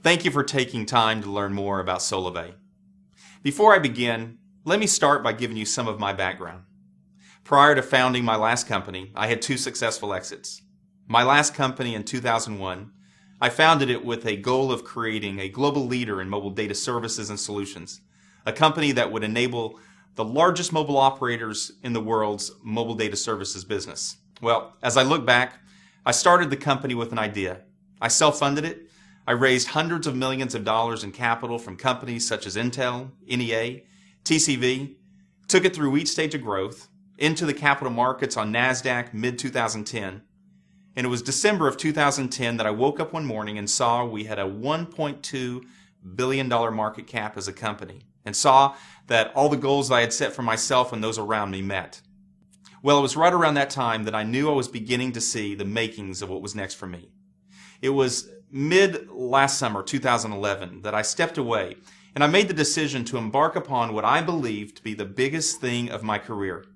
Thank you for taking time to learn more about Solavei. Before I begin, let me start by giving you some of my background. Prior to founding my last company, I had two successful exits. My last company in 2001, I founded it with a goal of creating a global leader in mobile data services and solutions, a company that would enable the largest mobile operators in the world's mobile data services business. Well, as I look back, I started the company with an idea. I self-funded it. I raised hundreds of millions of dollars in capital from companies such as Intel, NEA, TCV, took it through each stage of growth, into the capital markets on NASDAQ mid-2010, and it was December of 2010 that I woke up one morning and saw we had a $1.2 billion market cap as a company, and saw that all the goals that I had set for myself and those around me met. Well, it was right around that time that I knew I was beginning to see the makings of what was next for me. It was mid last summer, 2011, that I stepped away and I made the decision to embark upon what I believed to be the biggest thing of my career.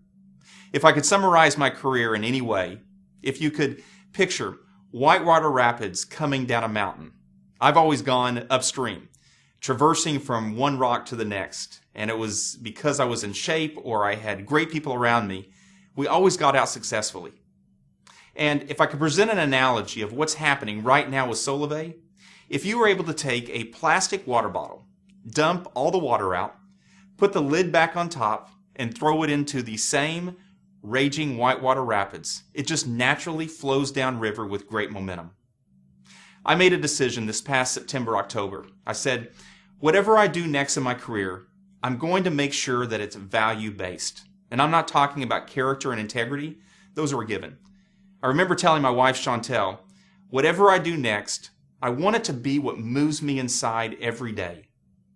If I could summarize my career in any way, if you could picture whitewater rapids coming down a mountain, I've always gone upstream, traversing from one rock to the next. And it was because I was in shape or I had great people around me, we always got out successfully. And if I could present an analogy of what's happening right now with Solavei, if you were able to take a plastic water bottle, dump all the water out, put the lid back on top, and throw it into the same raging whitewater rapids, it just naturally flows downriver with great momentum. I made a decision this past September, October. I said, whatever I do next in my career, I'm going to make sure that it's value-based. And I'm not talking about character and integrity. Those are a given. I remember telling my wife, Chantel, whatever I do next, I want it to be what moves me inside every day.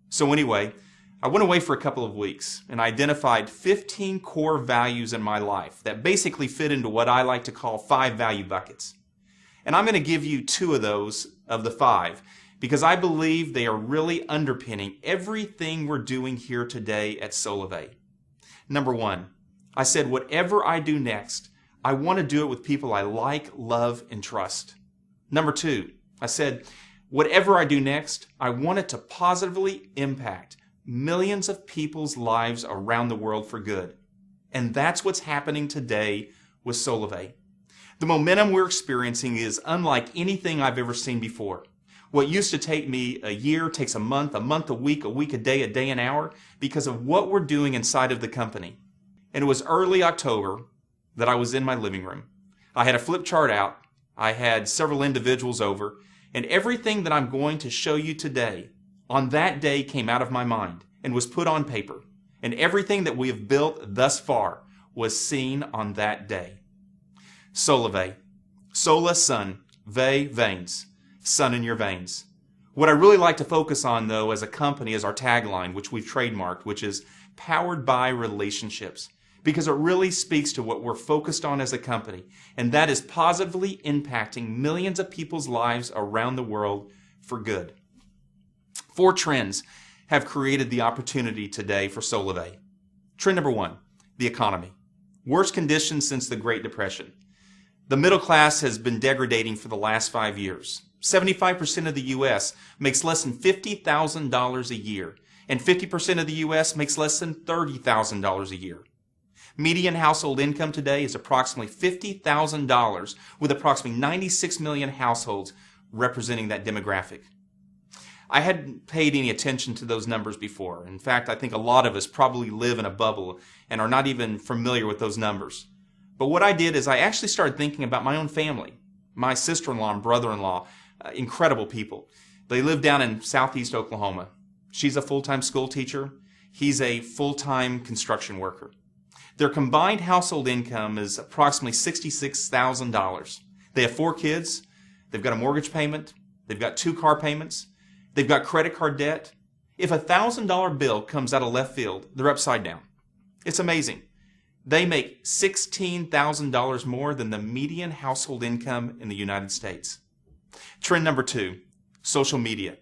So anyway, I went away for a couple of weeks and I identified 15 core values in my life that basically fit into what I like to call 5 value buckets. And I'm going to give you 2 of those of the 5 because I believe they are really underpinning everything we're doing here today at Solavei. Number 1, I said whatever I do next, I want to do it with people I like, love, and trust. Number 2, I said, whatever I do next, I want it to positively impact millions of people's lives around the world for good. And that's what's happening today with Solavei. The momentum we're experiencing is unlike anything I've ever seen before. What used to take me a year takes a month a week a day, an hour, because of what we're doing inside of the company. And it was early October that I was in my living room. I had a flip chart out. I had several individuals over. And everything that I'm going to show you today on that day came out of my mind and was put on paper. And everything that we have built thus far was seen on that day. Solavei. Sola, sun. Vei, veins. Sun in your veins. What I really like to focus on, though, as a company is our tagline, which we've trademarked, which is powered by relationships. Because it really speaks to what we're focused on as a company, and that is positively impacting millions of people's lives around the world for good. 4 trends have created the opportunity today for Solavei. Trend number 1, the economy. Worst conditions since the Great Depression. The middle class has been degrading for the last 5 years. 75% of the U.S. makes less than $50,000 a year, and 50% of the U.S. makes less than $30,000 a year. Median household income today is approximately $50,000, with approximately 96 million households representing that demographic. I hadn't paid any attention to those numbers before. In fact, I think a lot of us probably live in a bubble and are not even familiar with those numbers. But what I did is I actually started thinking about my own family. My sister-in-law and brother-in-law, incredible people. They live down in southeast Oklahoma. She's a full-time school teacher. He's a full-time construction worker. Their combined household income is approximately $66,000. They have 4 kids. They've got a mortgage payment. They've got 2 car payments. They've got credit card debt. If a $1,000 bill comes out of left field, they're upside down. It's amazing. They make $16,000 more than the median household income in the United States. Trend number 2, social media.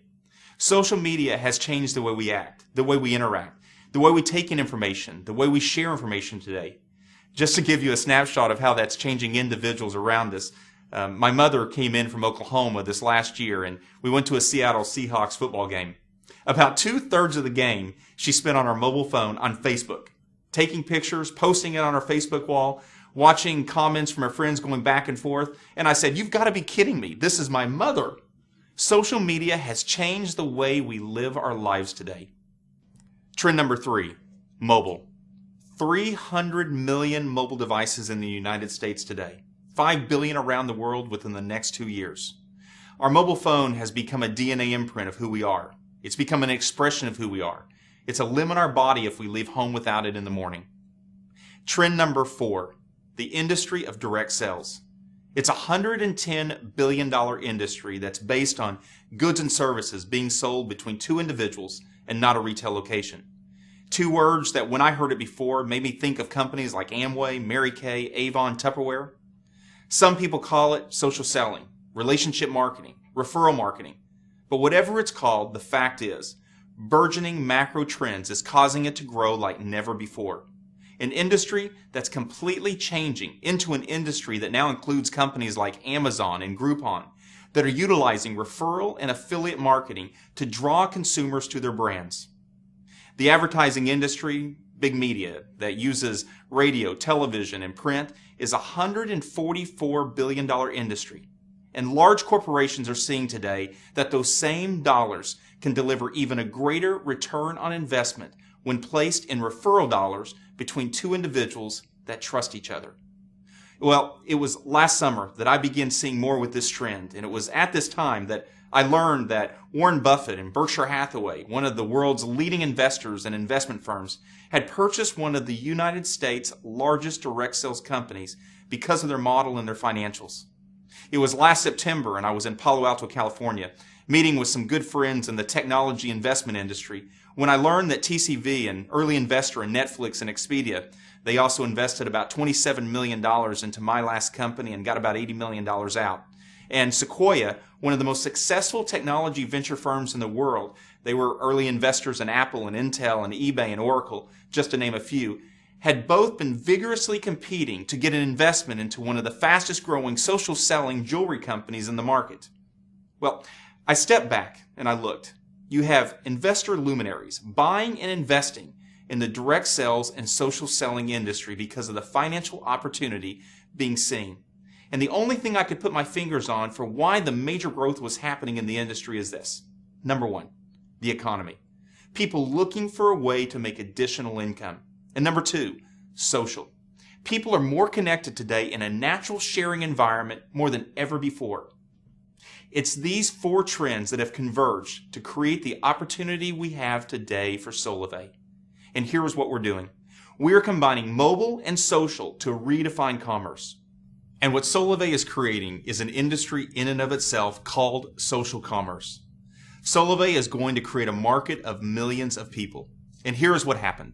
Social media has changed the way we act, the way we interact, the way we take in information, the way we share information today. Just to give you a snapshot of how that's changing individuals around us, My mother came in from Oklahoma this last year, and we went to a Seattle Seahawks football game. About 2/3 of the game she spent on her mobile phone on Facebook, taking pictures, posting it on her Facebook wall, watching comments from her friends going back and forth. And I said, "You've got to be kidding me. This is my mother." Social media has changed the way we live our lives today. Trend number 3, mobile. 300 million mobile devices in the United States today. 5 billion around the world within the next 2 years. Our mobile phone has become a DNA imprint of who we are. It's become an expression of who we are. It's a limb in our body if we leave home without it in the morning. Trend number 4, the industry of direct sales. It's a $110 billion industry that's based on goods and services being sold between 2 individuals and not a retail location. 2 words that when I heard it before made me think of companies like Amway, Mary Kay, Avon, Tupperware. Some people call it social selling, relationship marketing, referral marketing. But whatever it's called, the fact is, burgeoning macro trends is causing it to grow like never before. An industry that's completely changing into an industry that now includes companies like Amazon and Groupon that are utilizing referral and affiliate marketing to draw consumers to their brands. The advertising industry, big media that uses radio, television, and print is a $144 billion industry. And large corporations are seeing today that those same dollars can deliver even a greater return on investment when placed in referral dollars between 2 individuals that trust each other. Well, it was last summer that I began seeing more with this trend, and it was at this time that I learned that Warren Buffett and Berkshire Hathaway, one of the world's leading investors and investment firms, had purchased one of the United States' largest direct sales companies because of their model and their financials. It was last September, and I was in Palo Alto, California, meeting with some good friends in the technology investment industry, when I learned that TCV, an early investor in Netflix and Expedia, they also invested about $27 million into my last company and got about $80 million out. And Sequoia, one of the most successful technology venture firms in the world, they were early investors in Apple and Intel and eBay and Oracle, just to name a few, had both been vigorously competing to get an investment into one of the fastest growing social selling jewelry companies in the market. Well, I stepped back and I looked. You have investor luminaries buying and investing in the direct sales and social selling industry because of the financial opportunity being seen. And the only thing I could put my fingers on for why the major growth was happening in the industry is this. Number 1, the economy. People looking for a way to make additional income. And number 2, social. People are more connected today in a natural sharing environment more than ever before. It's these 4 trends that have converged to create the opportunity we have today for Solavei. And here's what we're doing. We are combining mobile and social to redefine commerce. And what Solavei is creating is an industry in and of itself called social commerce. Solavei is going to create a market of millions of people. And here is what happened.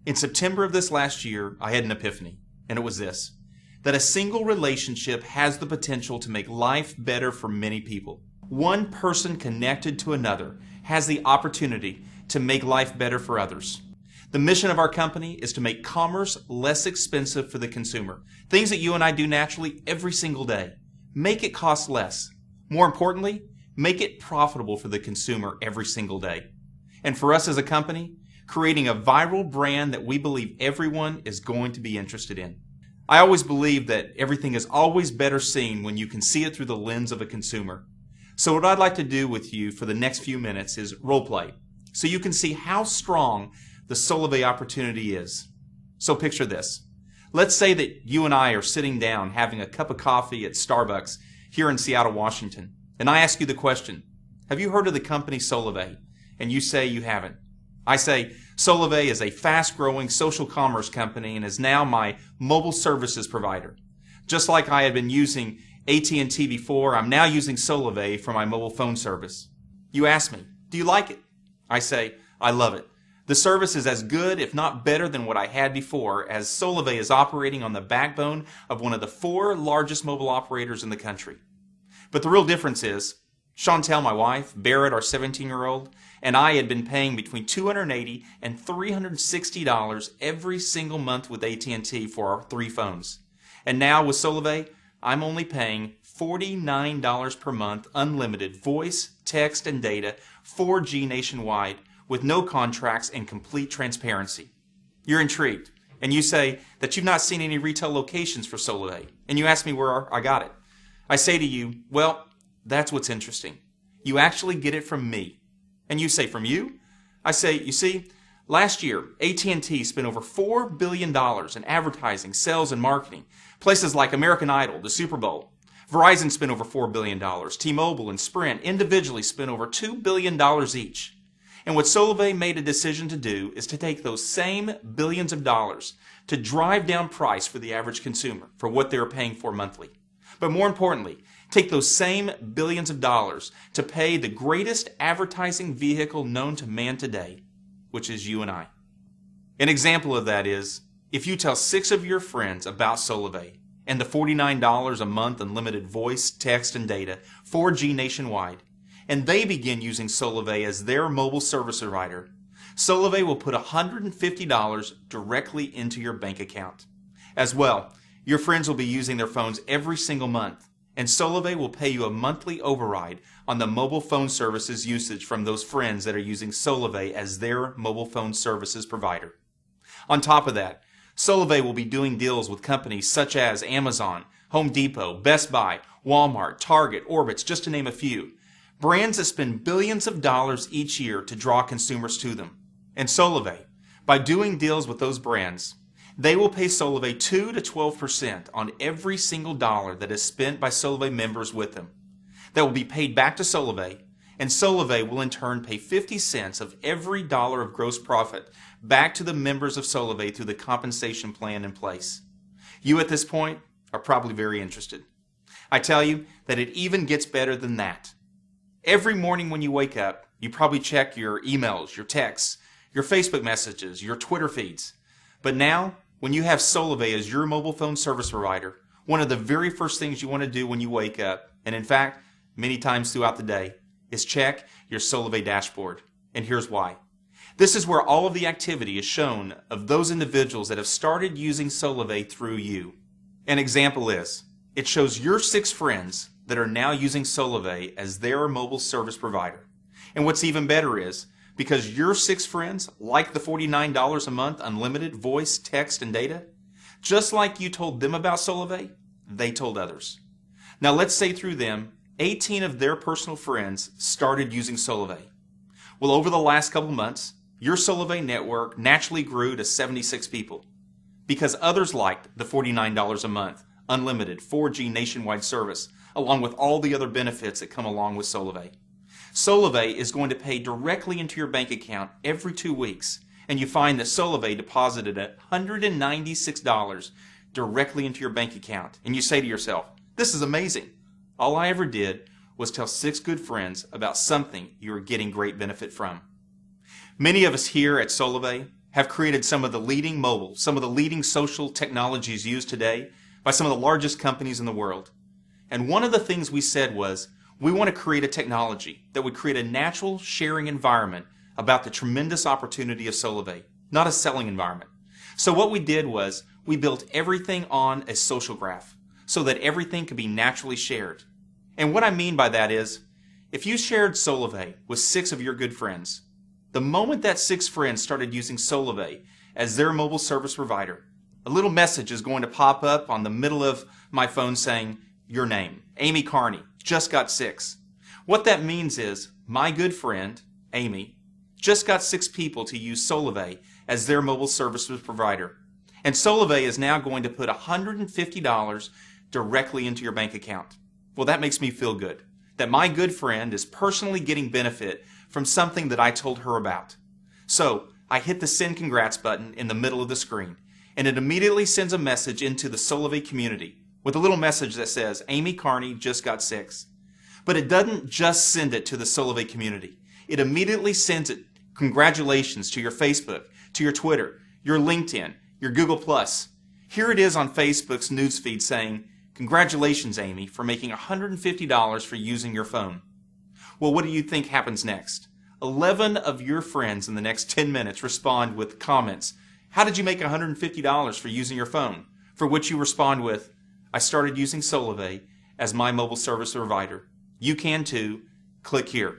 In September of this last year, I had an epiphany, and it was this, that a single relationship has the potential to make life better for many people. One person connected to another has the opportunity to make life better for others. The mission of our company is to make commerce less expensive for the consumer. Things that you and I do naturally every single day. Make it cost less. More importantly, make it profitable for the consumer every single day. And for us as a company, creating a viral brand that we believe everyone is going to be interested in. I always believe that everything is always better seen when you can see it through the lens of a consumer. So what I'd like to do with you for the next few minutes is role play, so you can see how strong the Solavei opportunity is. So picture this. Let's say that you and I are sitting down having a cup of coffee at Starbucks here in Seattle, Washington, and I ask you the question, have you heard of the company Solavei? And you say you haven't. I say, Solavei is a fast-growing social commerce company and is now my mobile services provider. Just like I had been using AT&T before, I'm now using Solavei for my mobile phone service. You ask me, do you like it? I say, I love it. The service is as good, if not better, than what I had before, as Solavei is operating on the backbone of one of the 4 largest mobile operators in the country. But the real difference is, Chantel, my wife, Barrett, our 17-year-old, and I had been paying between $280 and $360 every single month with AT&T for our 3 phones. And now with Solavei, I'm only paying $49 per month, unlimited voice, text, and data, 4G nationwide, with no contracts and complete transparency. You're intrigued, and you say that you've not seen any retail locations for Solavei, and you ask me where I got it. I say to you, well, that's what's interesting. You actually get it from me. And you say, from you? I say, you see, last year, AT&T spent over $4 billion in advertising, sales, and marketing. Places like American Idol, the Super Bowl. Verizon spent over $4 billion. T-Mobile and Sprint individually spent over $2 billion each. And what Solavei made a decision to do is to take those same billions of dollars to drive down price for the average consumer for what they're paying for monthly. But more importantly, take those same billions of dollars to pay the greatest advertising vehicle known to man today, which is you and I. An example of that is, if you tell 6 of your friends about Solavei and the $49 a month unlimited voice, text, and data, 4G nationwide, and they begin using Solavei as their mobile service provider, Solavei will put $150 directly into your bank account. As well, your friends will be using their phones every single month, and Solavei will pay you a monthly override on the mobile phone services usage from those friends that are using Solavei as their mobile phone services provider. On top of that, Solavei will be doing deals with companies such as Amazon, Home Depot, Best Buy, Walmart, Target, Orbitz, just to name a few. Brands that spend billions of dollars each year to draw consumers to them. And Solavei, by doing deals with those brands, they will pay Solavei 2 to 12% on every single dollar that is spent by Solavei members with them. That will be paid back to Solavei, and Solavei will in turn pay 50 cents of every dollar of gross profit back to the members of Solavei through the compensation plan in place. You at this point are probably very interested. I tell you that it even gets better than that. Every morning when you wake up, you probably check your emails, your texts, your Facebook messages, your Twitter feeds. But now, when you have Solavei as your mobile phone service provider, one of the very first things you want to do when you wake up, and in fact, many times throughout the day, is check your Solavei dashboard. And here's why. This is where all of the activity is shown of those individuals that have started using Solavei through you. An example is, it shows your 6 friends that are now using Solavei as their mobile service provider. And what's even better is, because your 6 friends like the $49 a month unlimited voice, text, and data, just like you told them about Solavei, they told others. Now let's say through them, 18 of their personal friends started using Solavei. Well, over the last couple months, your Solavei network naturally grew to 76 people because others liked the $49 a month unlimited 4G nationwide service, along with all the other benefits that come along with Solavei. Solavei is going to pay directly into your bank account every 2 weeks, and you find that Solavei deposited $196 directly into your bank account. And you say to yourself, this is amazing. All I ever did was tell 6 good friends about something you were getting great benefit from. Many of us here at Solavei have created some of the leading mobile, some of the leading social technologies used today by some of the largest companies in the world. And one of the things we said was, we want to create a technology that would create a natural sharing environment about the tremendous opportunity of Solavei, not a selling environment. So what we did was we built everything on a social graph so that everything could be naturally shared. And what I mean by that is, if you shared Solavei with 6 of your good friends, the moment that 6 friends started using Solavei as their mobile service provider, a little message is going to pop up on the middle of my phone saying, your name, Amy Carney, just got 6. What that means is, my good friend, Amy, just got 6 people to use Solavei as their mobile services provider. And Solavei is now going to put $150 directly into your bank account. Well, that makes me feel good, that my good friend is personally getting benefit from something that I told her about. So, I hit the send congrats button in the middle of the screen, and it immediately sends a message into the Solavei community with a little message that says, Amy Carney just got 6. But it doesn't just send it to the Solavei community. It immediately sends it, congratulations, to your Facebook, to your Twitter, your LinkedIn, your Google+. Here it is on Facebook's newsfeed saying, congratulations, Amy, for making $150 for using your phone. Well, what do you think happens next? 11 of your friends in the next 10 minutes respond with comments. How did you make $150 for using your phone? For which you respond with, I started using Solavei as my mobile service provider. You can too. Click here.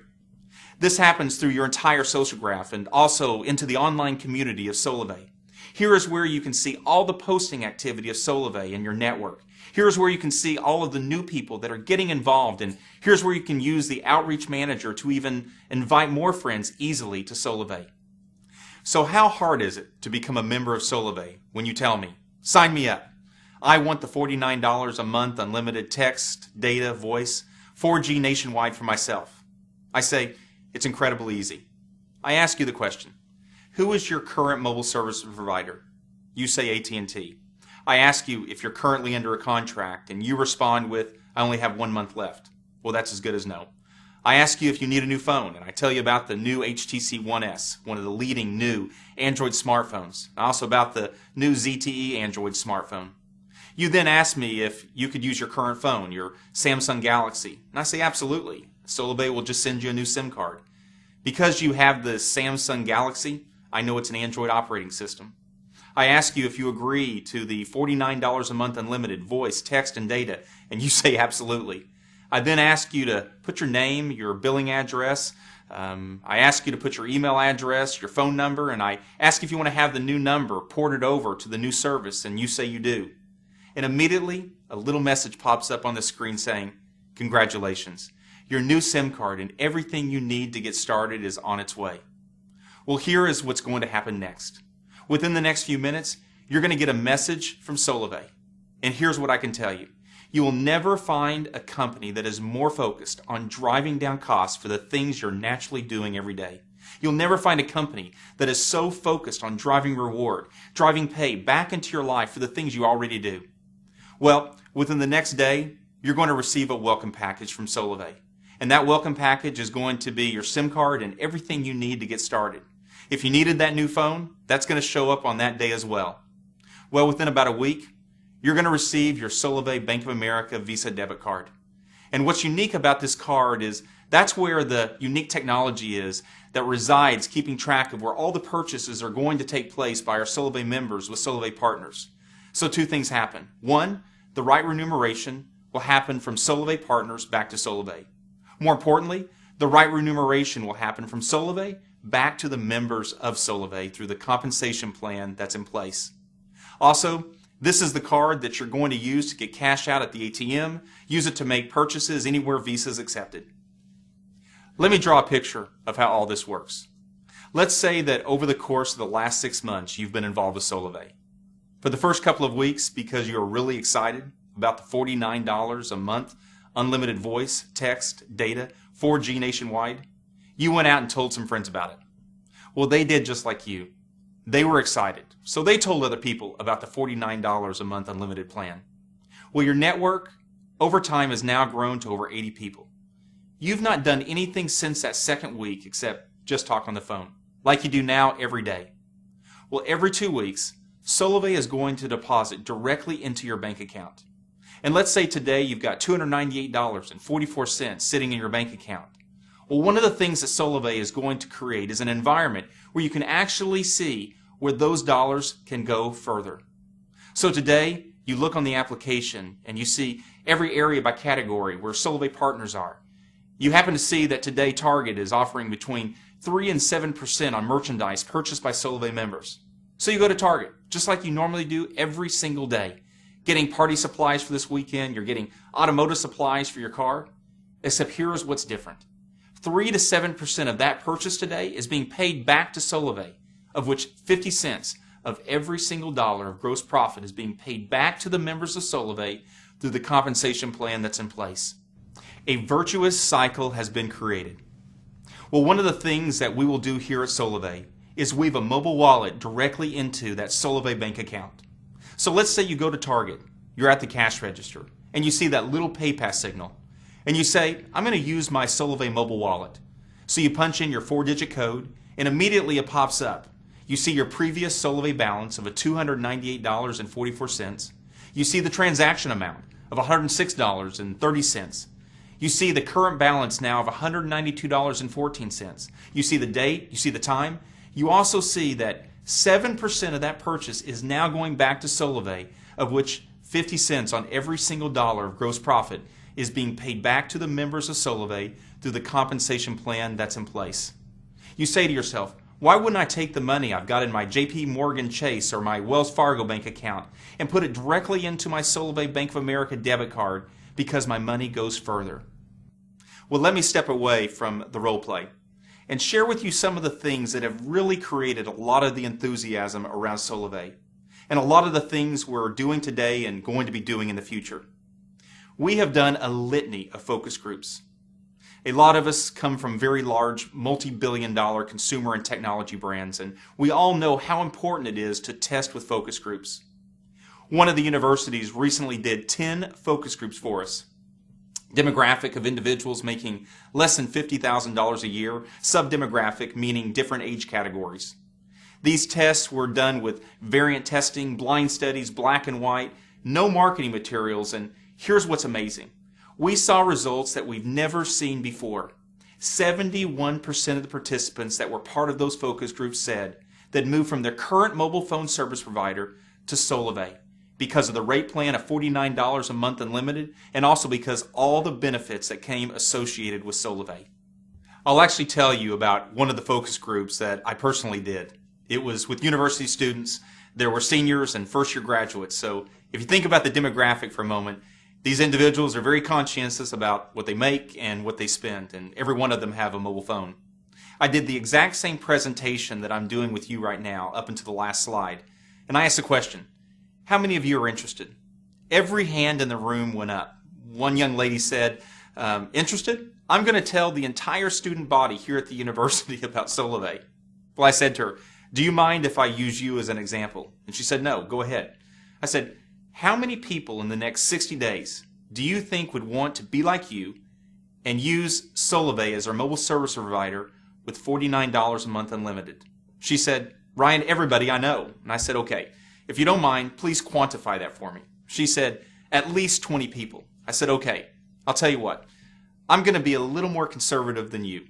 This happens through your entire social graph and also into the online community of Solavei. Here is where you can see all the posting activity of Solavei in your network. Here's where you can see all of the new people that are getting involved, and here's where you can use the Outreach Manager to even invite more friends easily to Solavei. So how hard is it to become a member of Solavei when you tell me, sign me up? I want the $49 a month unlimited text, data, voice, 4G nationwide for myself. I say, it's incredibly easy. I ask you the question, who is your current mobile service provider? You say AT&T. I ask you if you're currently under a contract and you respond with, I only have 1 month left. Well, that's as good as no. I ask you if you need a new phone, and I tell you about the new HTC One S, one of the leading new Android smartphones. Also about the new ZTE Android smartphone. You then ask me if you could use your current phone, your Samsung Galaxy. And I say absolutely. Solavei will just send you a new SIM card. Because you have the Samsung Galaxy, I know it's an Android operating system. I ask you if you agree to the $49 a month unlimited voice, text, and data, and you say absolutely. I then ask you to put your name, your billing address. I ask you to put your email address, your phone number, and I ask if you want to have the new number ported over to the new service, and you say you do. And immediately, a little message pops up on the screen saying, congratulations. Your new SIM card and everything you need to get started is on its way. Well, here is what's going to happen next. Within the next few minutes, you're going to get a message from Solavei. And here's what I can tell you. You will never find a company that is more focused on driving down costs for the things you're naturally doing every day. You'll never find a company that is so focused on driving reward, driving pay back into your life for the things you already do. Well, within the next day, you're going to receive a welcome package from Solavei. And that welcome package is going to be your SIM card and everything you need to get started. If you needed that new phone, that's going to show up on that day as well. Well, within about a week, you're going to receive your Solavei Bank of America Visa debit card. And what's unique about this card is that's where the unique technology is that resides keeping track of where all the purchases are going to take place by our Solavei members with Solavei partners. So two things happen. One, the right remuneration will happen from Solavei partners back to Solavei. More importantly, the right remuneration will happen from Solavei back to the members of Solavei through the compensation plan that's in place. Also, this is the card that you're going to use to get cash out at the ATM, use it to make purchases anywhere Visa is accepted. Let me draw a picture of how all this works. Let's say that over the course of the last 6 months, you've been involved with Solavei. For the first couple of weeks, because you're really excited about the $49 a month, unlimited voice, text, data, 4G nationwide, you went out and told some friends about it. Well, they did just like you. They were excited, so they told other people about the $49 a month unlimited plan. Well, your network over time has now grown to over 80 people. You've not done anything since that second week except just talk on the phone, like you do now every day. Well, every 2 weeks, Solavei is going to deposit directly into your bank account. And let's say today you've got $298.44 sitting in your bank account. Well, one of the things that Solavei is going to create is an environment where you can actually see where those dollars can go further. So today, you look on the application and you see every area by category where Solavei partners are. You happen to see that today Target is offering between 3 and 7% on merchandise purchased by Solavei members. So you go to Target, just like you normally do every single day, getting party supplies for this weekend, you're getting automotive supplies for your car, except here's what's different. 3 to 7% of that purchase today is being paid back to Solavei, of which 50 cents of every single dollar of gross profit is being paid back to the members of Solavei through the compensation plan that's in place. A virtuous cycle has been created. Well, one of the things that we will do here at Solavei is weave a mobile wallet directly into that Solavei bank account. So let's say you go to Target, you're at the cash register, and you see that little PayPass signal. And you say, I'm going to use my Solavei mobile wallet. So you punch in your 4-digit code, and immediately it pops up. You see your previous Solavei balance of $298.44. You see the transaction amount of $106.30. You see the current balance now of $192.14. You see the date, you see the time. You also see that 7% of that purchase is now going back to Solavei, of which 50 cents on every single dollar of gross profit is being paid back to the members of Solavei through the compensation plan that's in place. You say to yourself, why wouldn't I take the money I've got in my JP Morgan Chase or my Wells Fargo bank account and put it directly into my Solavei Bank of America debit card because my money goes further? Well, let me step away from the role play and share with you some of the things that have really created a lot of the enthusiasm around Solavei and a lot of the things we're doing today and going to be doing in the future. We have done a litany of focus groups. A lot of us come from very large, multi-billion-dollar consumer and technology brands, and we all know how important it is to test with focus groups. One of the universities recently did 10 focus groups for us. Demographic of individuals making less than $50,000 a year, subdemographic meaning different age categories. These tests were done with variant testing, blind studies, black and white, no marketing materials, and here's what's amazing. We saw results that we've never seen before. 71% of the participants that were part of those focus groups said they'd moved from their current mobile phone service provider to Solavei because of the rate plan of $49 a month unlimited, and also because all the benefits that came associated with Solavei. I'll actually tell you about one of the focus groups that I personally did. It was with university students. There were seniors and first-year graduates. So if you think about the demographic for a moment, these individuals are very conscientious about what they make and what they spend, and every one of them have a mobile phone. I did the exact same presentation that I'm doing with you right now up until the last slide, and I asked a question. How many of you are interested? Every hand in the room went up. One young lady said, interested? I'm going to tell the entire student body here at the university about Solavei. Well, I said to her, do you mind if I use you as an example? And she said, no, go ahead. I said, how many people in the next 60 days do you think would want to be like you and use Solavei as our mobile service provider with $49 a month unlimited? She said, Ryan, everybody I know. And I said, okay, if you don't mind, please quantify that for me. She said, at least 20 people. I said, okay, I'll tell you what. I'm going to be a little more conservative than you.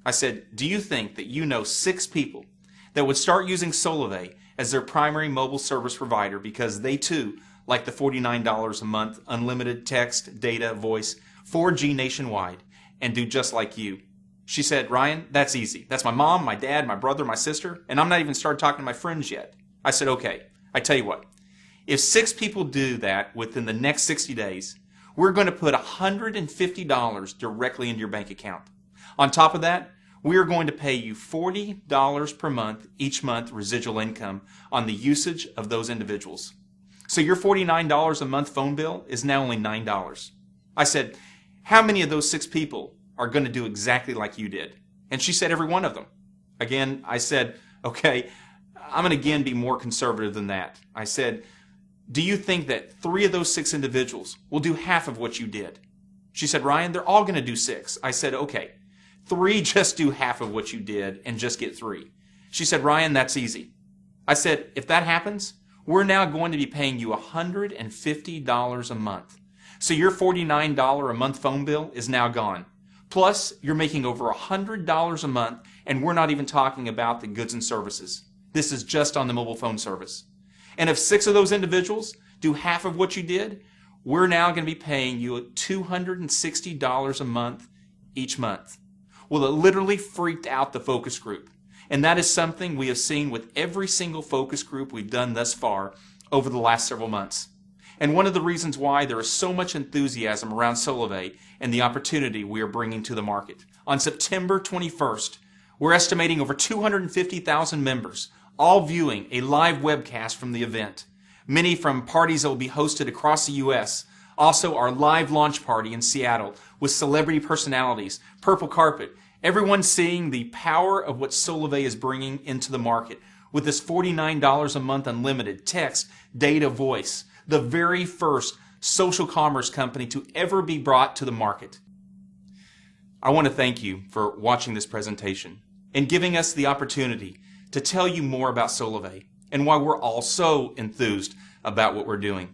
I said, do you think that you know 6 people that would start using Solavei as their primary mobile service provider because they too like the $49 a month unlimited text, data, voice, 4G nationwide, and do just like you? She said, Ryan, that's easy. That's my mom, my dad, my brother, my sister, and I'm not even started talking to my friends yet. I said, okay, I tell you what. If 6 people do that within the next 60 days, we're going to put $150 directly into your bank account. On top of that, we are going to pay you $40 per month each month residual income on the usage of those individuals. So your $49 a month phone bill is now only $9. I said, how many of those 6 people are going to do exactly like you did? And she said every one of them. Again, I said, okay, I'm going to again be more conservative than that. I said, do you think that 3 of those 6 individuals will do half of what you did? She said, Ryan, they're all going to do 6. I said, okay, 3 just do half of what you did and just get 3. She said, Ryan, that's easy. I said, if that happens, we're now going to be paying you $150 a month. So your $49 a month phone bill is now gone. Plus, you're making over $100 a month, and we're not even talking about the goods and services. This is just on the mobile phone service. And if 6 of those individuals do half of what you did, we're now going to be paying you $260 a month each month. Well, it literally freaked out the focus group. And that is something we have seen with every single focus group we've done thus far over the last several months. And one of the reasons why there is so much enthusiasm around Solavei and the opportunity we are bringing to the market. On September 21st, we're estimating over 250,000 members, all viewing a live webcast from the event. Many from parties that will be hosted across the U.S., also our live launch party in Seattle with celebrity personalities, purple carpet, everyone seeing the power of what Solavei is bringing into the market with this $49 a month unlimited text, data, voice, the very first social commerce company to ever be brought to the market. I want to thank you for watching this presentation and giving us the opportunity to tell you more about Solavei and why we're all so enthused about what we're doing.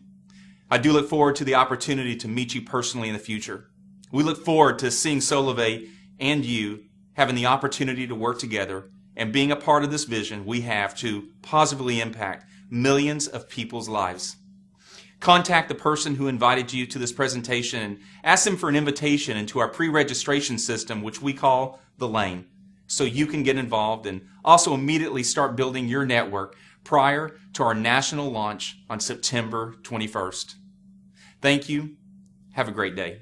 I do look forward to the opportunity to meet you personally in the future. We look forward to seeing Solavei and you having the opportunity to work together and being a part of this vision we have to positively impact millions of people's lives. Contact the person who invited you to this presentation and ask them for an invitation into our pre-registration system, which we call the Lane, so you can get involved and also immediately start building your network prior to our national launch on September 21st. Thank you. Have a great day.